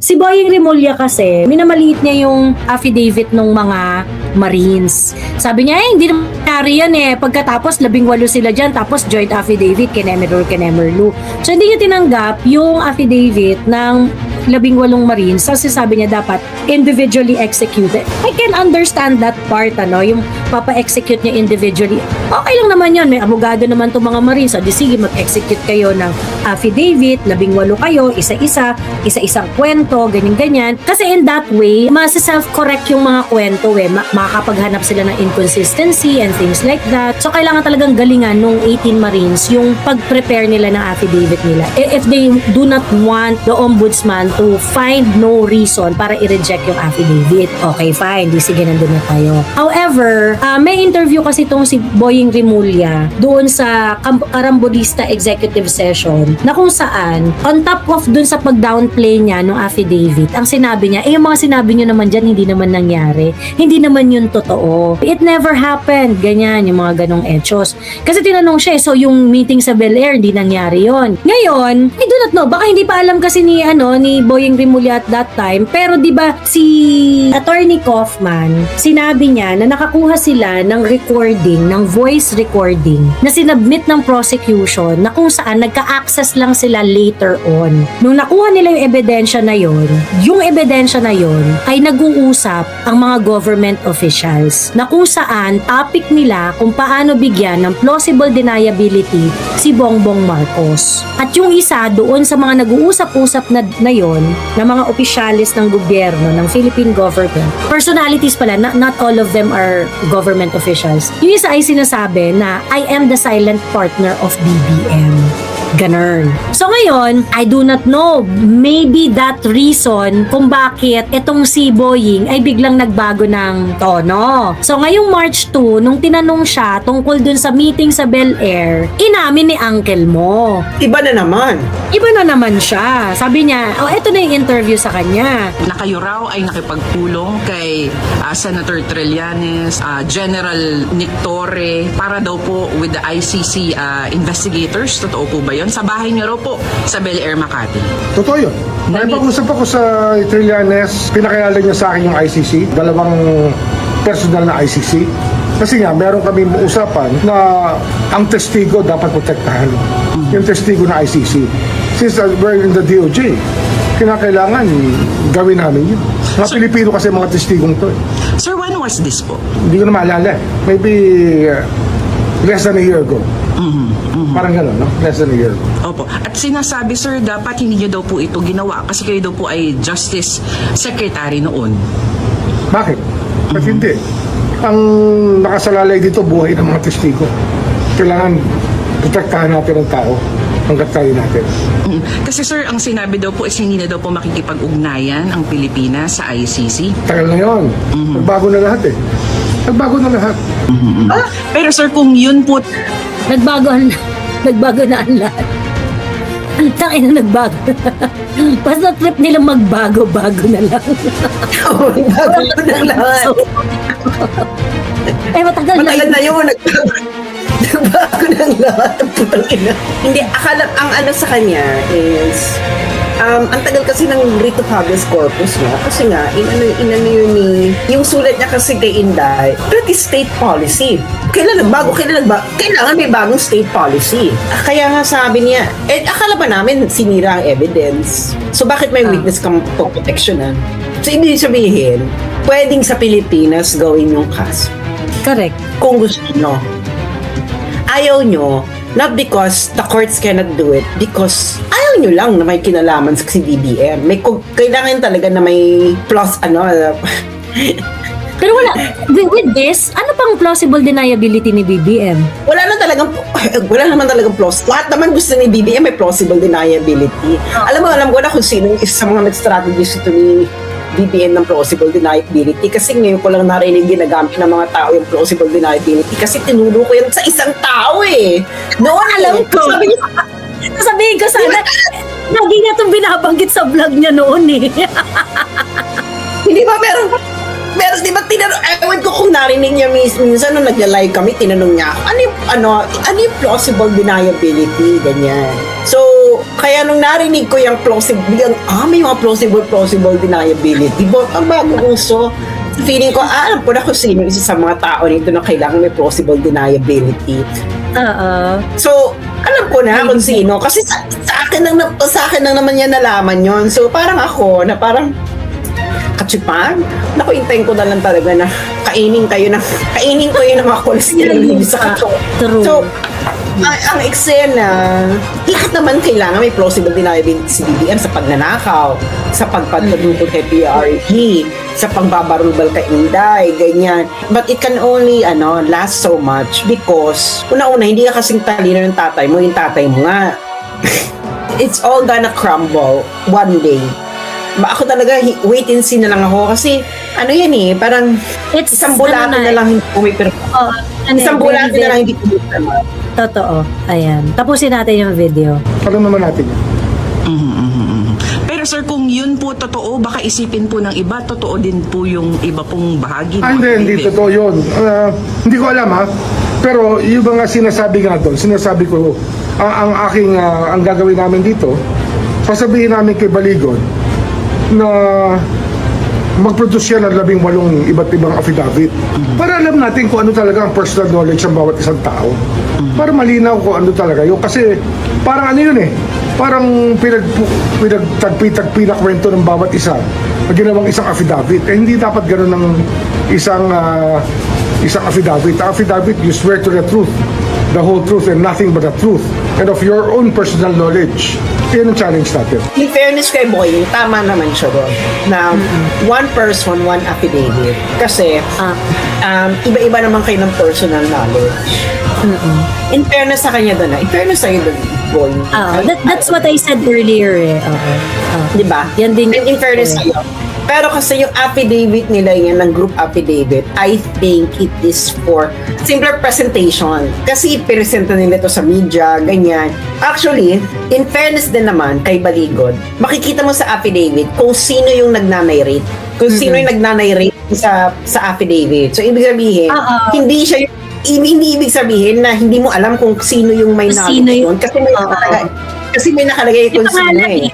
Si Boying Rimulya kasi, minamaliit niya yung affidavit ng mga Marines. Sabi niya, hindi naman nangyari yan eh. Pagkatapos, 18 sila dyan, tapos joint affidavit, Kenemerlu. So, hindi niya tinanggap yung affidavit ng 18 Marines. Kasi sabi niya dapat individually executed. I can understand that part, yung papa-execute niya individually. Okay lang naman yun. May abogado naman itong mga Marines. So, di sige, mag-execute kayo ng affidavit, 18 kayo, isa-isang kwento, ganyan-ganyan. Kasi in that way, self-correct yung mga kwento makakapaghanap sila ng inconsistency and things like that. So, kailangan talagang galingan nung 18 Marines yung pag-prepare nila ng affidavit nila. If they do not want the ombudsman to find no reason para i-reject yung affidavit, okay, fine. Di sige, nandun na tayo. However, may interview kasi itong si Boying Rimulya doon sa Karambolista Executive Session na kung saan, on top of dun sa pag-downplay niya ng affidavit, ang sinabi niya, yung mga sinabi niyo naman dyan, hindi naman nangyari. Hindi naman yun totoo. It never happened. Ganyan, yung mga ganong etchos. Kasi tinanong siya, so yung meeting sa Bel Air, hindi nangyari yon. Ngayon, I do not know, baka hindi pa alam kasi ni Boying Rimulya at that time, pero di ba si Attorney Kaufman, sinabi niya na nakakuha sila ng recording, ng voice recording, na sinubmit ng prosecution na kung saan nagka-access lang sila later on. Nung nakuha nila yung ebidensya na yon, ay nag-uusap ang mga government officials na kung saan topic nila kung paano bigyan ng plausible deniability si Bongbong Marcos. At yung isa doon sa mga nag-uusap-usap na yon, na mga opisyalis ng gobyerno, ng Philippine government, personalities pala, not all of them are government officials. Yung isa ay sinasabi na I am the silent partner of BBM. Ganun. So ngayon, I do not know. Maybe that reason kung bakit itong si Boying ay biglang nagbago ng tono. So ngayong March 2, nung tinanong siya tungkol dun sa meeting sa Bel Air, inamin ni uncle mo. Iba na naman. Iba na naman siya. Sabi niya, eto na yung interview sa kanya. Na kayo raw ay nakipagpulong kay Senator Trillanes, General Nick Torre, para daw po with the ICC investigators. Totoo po ba yun? Sa bahay niyo raw po sa Bel Air, Makati. Totoo yun. May pag-usap ako sa Trillanes, pinakilala niya sa akin yung ICC, dalawang personal na ICC. Kasi nga, meron kami usapan na ang testigo dapat protektahan. Yung testigo na ICC. Since we're in the DOJ, kinakailangan gawin namin yun. Mga Pilipino kasi mga testigong to. Sir, when was this po? Hindi ko na maalala. Maybe less than a year ago. Parang gano'n, no? Less than a year ago. Opo. At sinasabi, sir, dapat hindi niyo daw po ito ginawa kasi kayo daw po ay Justice Secretary noon. Bakit? Ba't hindi? Ang nakasalalay dito, buhay ng mga testigo. Kailangan protektahan natin ang tao hanggat kaya natin. Kasi sir, ang sinabi daw po is hindi na daw po makikipag-ugnayan ang Pilipinas sa ICC. Tagal na yun. Nagbago na lahat eh. Nagbago na lahat. Pero sir, kung yun po, Nagbago na ang lahat. Ang takin na nagbago. Basta trip nila magbago-bago na lang. Bago na lahat. Matagal na yun. Nagbago ng lahat. Putang ina. Hindi, akala, ang ano sa kanya is, ang tagal kasi ng writ of habeas corpus niya. Kasi nga, inano yun yung sulat niya kasi kay Inday, that is state policy. Kailangan may bagong state policy. Kaya nga sabi niya, akala ba namin sinira ang evidence? So bakit may witness protection? So ibig sabihin, pwedeng sa Pilipinas gawin yung kaso. Correct. Kung gusto nyo. Ayaw nyo, not because the courts cannot do it, because ayaw nyo lang na may kinalaman sa BBM. Kailangan talaga na may plus, Pero wala, with this, ano pang plausible deniability ni BBM? wala naman talagang plus. Lahat naman gusto ni BBM may plausible deniability. Alam ko na kung sino isa sa mga nag-strategies ito ni BBM ng plausible deniability kasi ngayon ko lang narinig ginagamit ng mga tao yung plausible deniability kasi tinulo ko yan sa isang tao eh. Noon Alam ko. Sabihin ko sana, lagi niya itong binabanggit sa vlog niya noon eh. Hindi ba meron di ba ewan ko kung narinig niya minsan nung nagla-live kami, tinanong niya ako, ano yung plausible deniability, ganyan. So, kaya nung narinig ko yung plausible, may mga plausible deniability. But ang bago uso, feeling ko, alam ko na kung sino isa sa mga tao nito na kailangan may plausible deniability. So, alam ko na kung sino. Kasi sa akin lang naman yan nalaman yon. So, parang ako, na parang, katsipan, naku, hintayin ko na lang talaga na kainin ko yun ng mga cholesterol sa kato. True. So, ang eksena, lahat naman kailangan may plausible deniability si BBM sa pagnanakaw, sa pagpadudukot kay PRG, sa pangbabarubal kay Inday, ganyan. But it can only last so much because una-una, hindi ka kasing talino ng tatay mo, yung tatay mo nga. It's all gonna crumble one day. Ako talaga, wait and see na lang ako kasi yan parang It's isang bulate na lang hindi pumipirma. Isang bulate na lang hindi pumipirma. Totoo. Ayan. Tapusin natin yung video. Alam naman natin yan. Pero sir, kung yun po totoo, baka isipin po ng iba, totoo din po yung iba pong bahagi. Hindi totoo yun. Hindi ko alam ha. Pero yung mga sinasabi nga doon, sinasabi ko, ang gagawin namin dito, sasabihin namin kay Baligon na mag-produce siya ng 18 iba't ibang affidavit. Para alam natin kung ano talaga ang personal knowledge ng bawat isang tao. Para malinaw kung ano talaga yun. Kasi parang parang pinagtagpi-tagpi na kwento ng bawat isa na ginawang isang affidavit. Hindi dapat gano'n ng isang affidavit. Ang affidavit, you swear to the truth, the whole truth and nothing but the truth, and of your own personal knowledge. Yan ang challenge natin. In fairness kay Boy, tama naman siya doon na one person, one affidavit. Kasi iba-iba naman kayo ng personal knowledge. In fairness sa kanya doon, in fairness sa'yo doon, Boy. That's what I said earlier eh. Di ba? Yan din. In fairness sa'yo. Pero kasi yung affidavit nila yan, ng group affidavit, I think it is for simpler presentation. Kasi i-presenta nila to sa media, ganyan. Actually, in fairness din naman kay Baligod, makikita mo sa affidavit kung sino yung nagnanarrate. Kung sino yung nagnanarrate sa affidavit. So, ibig sabihin, hindi siya hindi ibig sabihin na hindi mo alam kung sino yung may knowledge yun. Kasi may nakalagay kung sino eh.